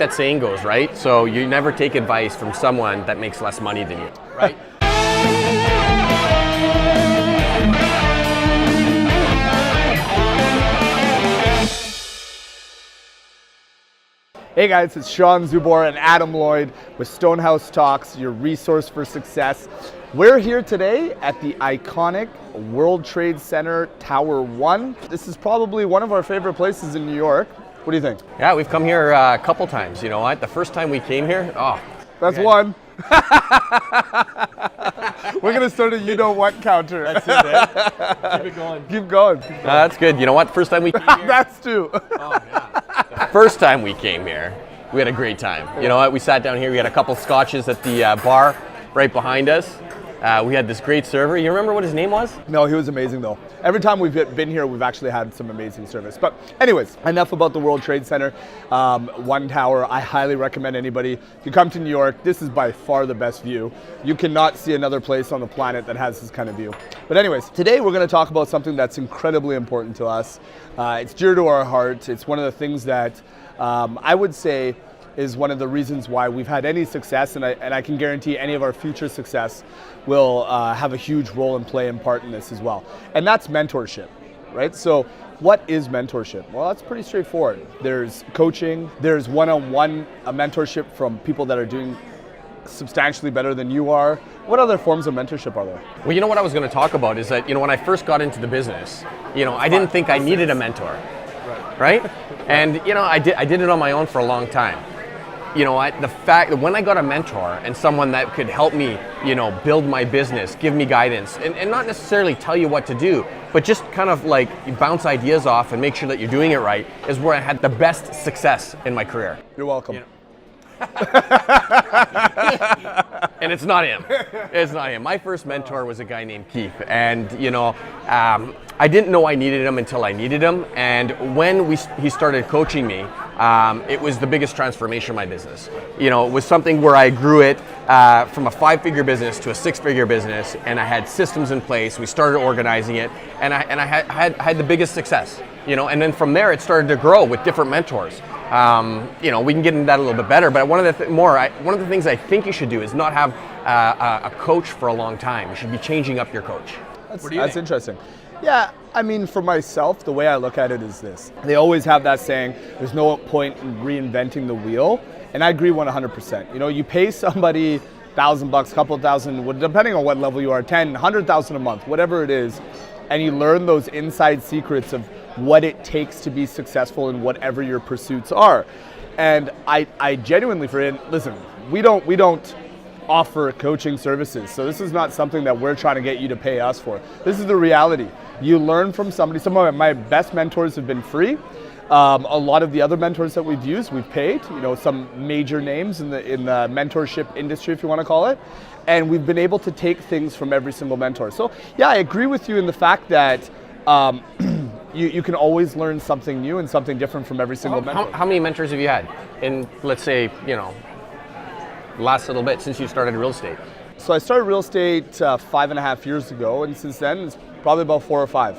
That saying goes, right? So you never take advice from someone that makes less money than you, right? Hey guys, it's Sean Zubor and Adam Lloyd with Stonehouse Talks, your resource for success. We're here today at the iconic World Trade Center Tower 1. This is probably one of our favorite places in New York. What do you think? Yeah, we've come here a couple times. You know what? The first time we came here, That's one. We're going to start a you-know-what counter. That's it, eh? Keep it going. Keep going. That's good. You know what? First time we came here. That's two. The first time we came here, we had a great time. You know what? We sat down here. We had a couple scotches at the bar right behind us. We had this great server. You remember what his name was? No, he was amazing though. Every time we've been here, we've actually had some amazing service. But anyways, enough about the World Trade Center. One tower, I highly recommend anybody. If you come to New York, this is by far the best view. You cannot see another place on the planet that has this kind of view. But anyways, today we're going to talk about something that's incredibly important to us. It's dear to our heart. It's one of the things that I would say is one of the reasons why we've had any success, and I can guarantee any of our future success will have a huge role and play and part in this as well. And that's mentorship, right? So what is mentorship? Well, that's pretty straightforward. There's coaching, there's one-on-one mentorship from people that are doing substantially better than you are. What other forms of mentorship are there? Well, you know what I was going to talk about is that, when I first got into the business, I didn't think I needed a mentor, right? And, I did it on my own for a long time. The fact that when I got a mentor and someone that could help me, build my business, give me guidance, and not necessarily tell you what to do, but just kind of like bounce ideas off and make sure that you're doing it right, is where I had the best success in my career. You're welcome. And it's not him. It's not him. My first mentor was a guy named Keith, and I didn't know I needed him until I needed him. And when he started coaching me, it was the biggest transformation of my business. It was something where I grew it from a 5-figure business to a 6-figure business, and I had systems in place. We started organizing it, and I had the biggest success. And then from there it started to grow with different mentors. We can get into that a little bit better, but one of the things I think you should do is not have a coach for a long time. You should be changing up your coach. That's interesting. Yeah, I mean, for myself, the way I look at it is this. They always have that saying, there's no point in reinventing the wheel, and I agree 100%. You pay somebody $1,000, couple thousand, depending on what level you are, 10, 100,000 a month, whatever it is, and you learn those inside secrets of what it takes to be successful in whatever your pursuits are. And I genuinely, listen, we don't offer coaching services, so this is not something that we're trying to get you to pay us for. This is the reality. You learn from somebody. Some of my best mentors have been free. A lot of the other mentors that we've used, we've paid. Some major names in the mentorship industry, if you want to call it. And we've been able to take things from every single mentor. So yeah, I agree with you in the fact that you can always learn something new and something different from every single mentor. How many mentors have you had in, let's say, last little bit since you started real estate? So I started real estate 5.5 years ago, and since then it's probably about 4 or 5.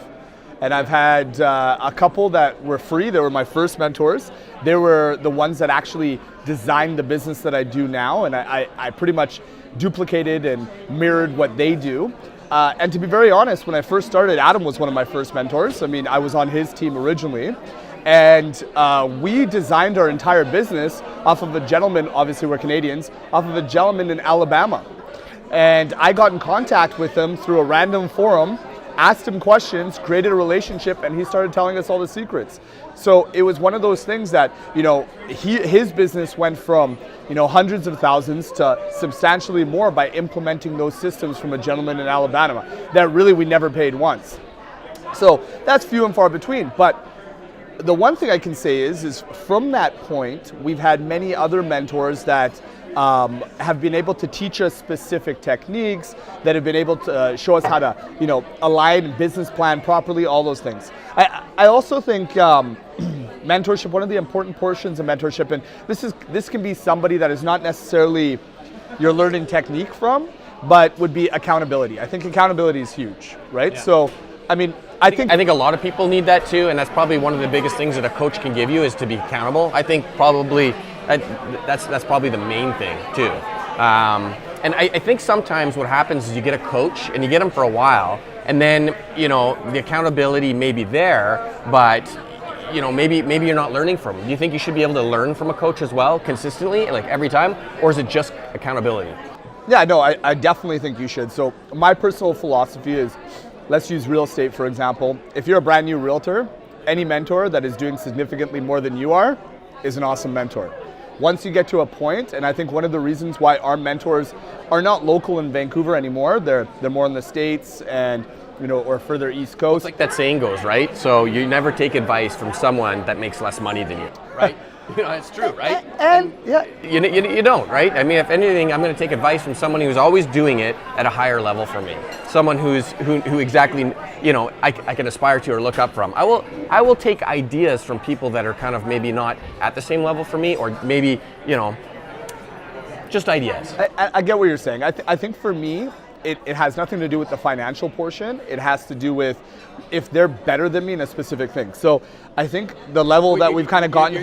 And I've had a couple that were free. They were my first mentors. They were the ones that actually designed the business that I do now, and I pretty much duplicated and mirrored what they do. And to be very honest, when I first started, Adam was one of my first mentors. I mean, I was on his team originally. And we designed our entire business off of a gentleman, obviously we're Canadians, off of a gentleman in Alabama. And I got in contact with him through a random forum, asked him questions, created a relationship, and he started telling us all the secrets. So it was one of those things that, his business went from, hundreds of thousands to substantially more by implementing those systems from a gentleman in Alabama that really we never paid once. So that's few and far between. But the one thing I can say is from that point, we've had many other mentors that have been able to teach us specific techniques, that have been able to show us how to, align business plan properly, all those things. I also think mentorship, one of the important portions of mentorship, and this can be somebody that is not necessarily you're learning technique from, but would be accountability. I think accountability is huge, right? Yeah. So, I mean, I think a lot of people need that too, and that's probably one of the biggest things that a coach can give you is to be accountable. I think probably That's probably the main thing too. And I think sometimes what happens is you get a coach and you get them for a while, and then the accountability may be there, but maybe you're not learning from them. Do you think you should be able to learn from a coach as well consistently, like every time, or is it just accountability? Yeah, no, I definitely think you should. So my personal philosophy is, let's use real estate for example. If you're a brand new realtor, any mentor that is doing significantly more than you are is an awesome mentor. Once you get to a point, and I think one of the reasons why our mentors are not local in Vancouver anymore, they're more in the States and or further East Coast. It's like that saying goes, right? So you never take advice from someone that makes less money than you, right? It's true, right? And yeah, you don't, right? I mean, if anything, I'm going to take advice from someone who's always doing it at a higher level for me. Someone who exactly, I can aspire to or look up from. I will take ideas from people that are kind of maybe not at the same level for me, or maybe, just ideas. I get what you're saying. I think for me, it has nothing to do with the financial portion. It has to do with if they're better than me in a specific thing. So I think the level that we've kind of gotten,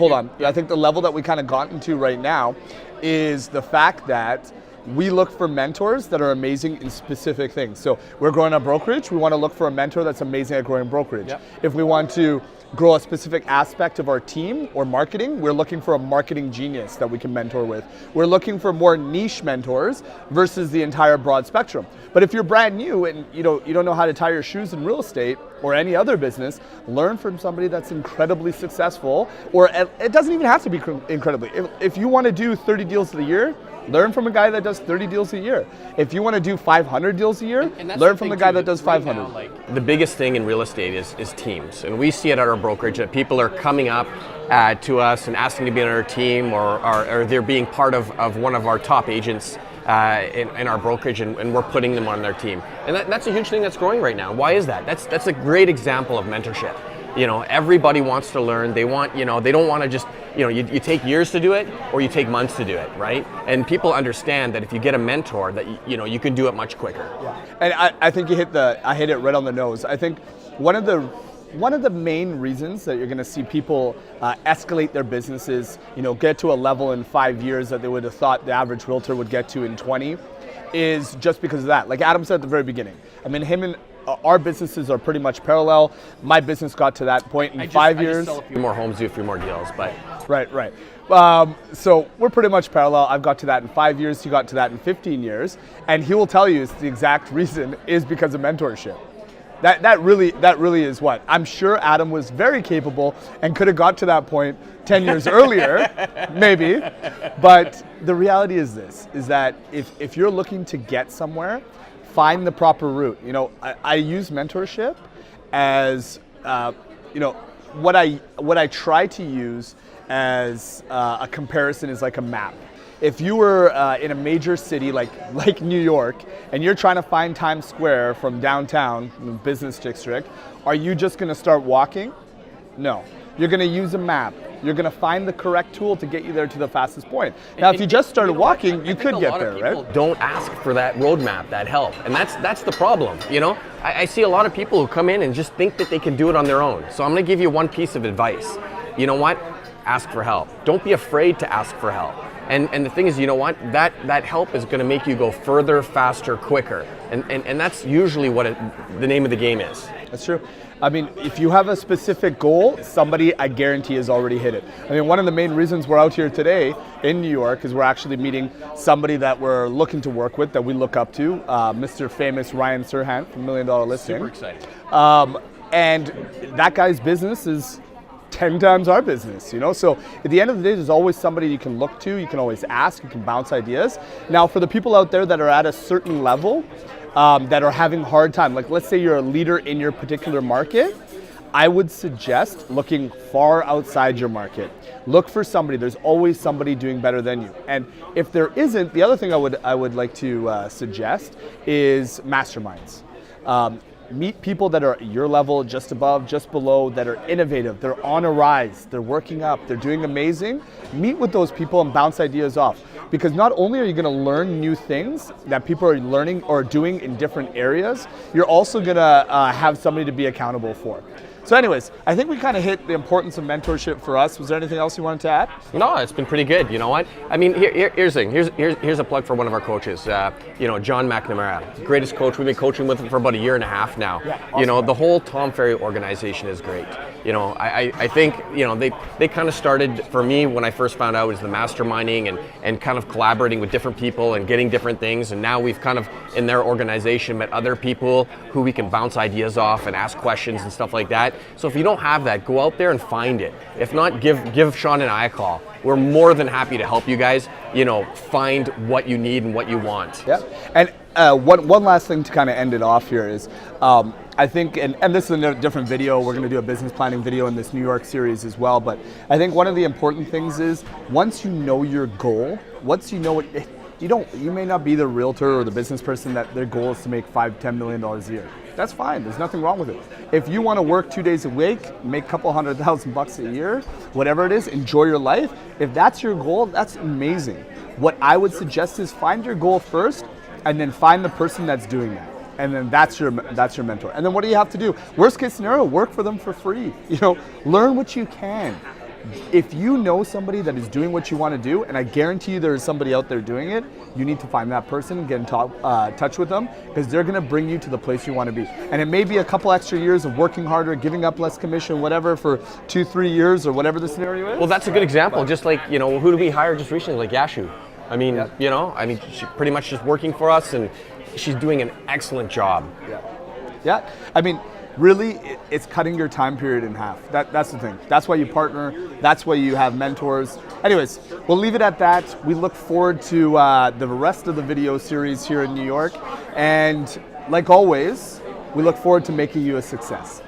I think the level that we kind of gotten to right now is the fact that we look for mentors that are amazing in specific things. So we're growing a brokerage, we want to look for a mentor that's amazing at growing brokerage. Yep. If we want to grow a specific aspect of our team or marketing, we're looking for a marketing genius that we can mentor with. We're looking for more niche mentors versus the entire broad spectrum. But if you're brand new and you don't know how to tie your shoes in real estate or any other business, learn from somebody that's incredibly successful, or it doesn't even have to be incredibly. If you want to do 30 deals a year, learn from a guy that does 30 deals a year. If you want to do 500 deals a year, learn from the guy that does 500. Right now, the biggest thing in real estate is teams. And we see it at our brokerage that people are coming up to us and asking to be on our team, or they're being part of one of our top agents in our brokerage, and we're putting them on their team. And that's a huge thing that's growing right now. Why is that? That's a great example of mentorship. Everybody wants to learn. They want, they don't want to just, you take years to do it or you take months to do it, right? And people understand that if you get a mentor that, you can do it much quicker. Yeah. And I think I hit it right on the nose. I think one of the main reasons that you're going to see people escalate their businesses, get to a level in 5 years that they would have thought the average realtor would get to in 20, is just because of that. Like Adam said at the very beginning. I mean, him and our businesses are pretty much parallel. My business got to that point in 5 years. I just sell a few more homes, do a few more deals, but right. So we're pretty much parallel. I've got to that in 5 years. He got to that in 15 years, and he will tell you it's the exact reason is because of mentorship. That really is what I'm sure Adam was very capable and could have got to that point 10 years earlier, maybe. But the reality is this: is that if you're looking to get somewhere, find the proper route. I use mentorship as what I try to use as a comparison is like a map. If you were in a major city like New York and you're trying to find Times Square from downtown, the business district, are you just going to start walking? No. You're going to use a map. You're going to find the correct tool to get you there to the fastest point. Now, if you just started walking, you could get there, right? Don't ask for that roadmap, that help, and that's the problem. I see a lot of people who come in and just think that they can do it on their own. So I'm going to give you one piece of advice. You know what? Ask for help. Don't be afraid to ask for help. And the thing is, that help is going to make you go further, faster, quicker. And that's usually what the name of the game is. That's true. I mean, if you have a specific goal, somebody, I guarantee, has already hit it. I mean, one of the main reasons we're out here today in New York is we're actually meeting somebody that we're looking to work with, that we look up to, Mr. Famous Ryan Serhant from $1 Million Listing. Super excited. And that guy's business is 10 times our business, So at the end of the day, there's always somebody you can look to, you can always ask, you can bounce ideas. Now, for the people out there that are at a certain level, that are having a hard time, like let's say you're a leader in your particular market, I would suggest looking far outside your market. Look for somebody. There's always somebody doing better than you. And if there isn't, the other thing I would like to suggest is masterminds. Meet people that are at your level, just above, just below, that are innovative, they're on a rise, they're working up, they're doing amazing. Meet with those people and bounce ideas off. Because not only are you going to learn new things that people are learning or doing in different areas, you're also going to have somebody to be accountable for. So anyways, I think we kind of hit the importance of mentorship for us. Was there anything else you wanted to add? No, it's been pretty good. You know what? I mean, here's the thing. Here's a plug for one of our coaches. You know, John McNamara, greatest coach. We've been coaching with him for about a year and a half now. Yeah, awesome. You know, the whole Tom Ferry organization is great. You know, I think, you know, they kind of started, for me, when I first found out, was the masterminding and kind of collaborating with different people and getting different things. And now we've kind of, in their organization, met other people who we can bounce ideas off and ask questions and stuff like that. So if you don't have that, go out there and find it. If not, give Sean and I a call. We're more than happy to help you guys, you know, find what you need and what you want. Yeah. And one last thing to kind of end it off here is, I think, and this is a different video, we're going to do a business planning video in this New York series as well, but I think one of the important things is, once you know your goal, once you know it, you may not be the realtor or the business person that their goal is to make $5-10 million a year. That's fine, there's nothing wrong with it. If you want to work 2 days a week, make a couple $100,000 a year, whatever it is, enjoy your life, if that's your goal, that's amazing. What I would suggest is find your goal first, and then find the person that's doing that. And then that's your mentor. And then what do you have to do? Worst case scenario, work for them for free. You know, learn what you can. If you know somebody that is doing what you want to do, and I guarantee you there is somebody out there doing it, you need to find that person and get in touch with them, because they're going to bring you to the place you want to be. And it may be a couple extra years of working harder, giving up less commission, whatever, for 2-3 years or whatever the scenario is. Well, that's a good example. Just like, you know, who did we hire just recently? Like Yashu. I mean, yeah. You know, I mean, she's pretty much just working for us, and she's doing an excellent job. Yeah. Yeah. I mean, really, it's cutting your time period in half. That's the thing. That's why you partner. That's why you have mentors. Anyways, we'll leave it at that. We look forward to the rest of the video series here in New York. And like always, we look forward to making you a success.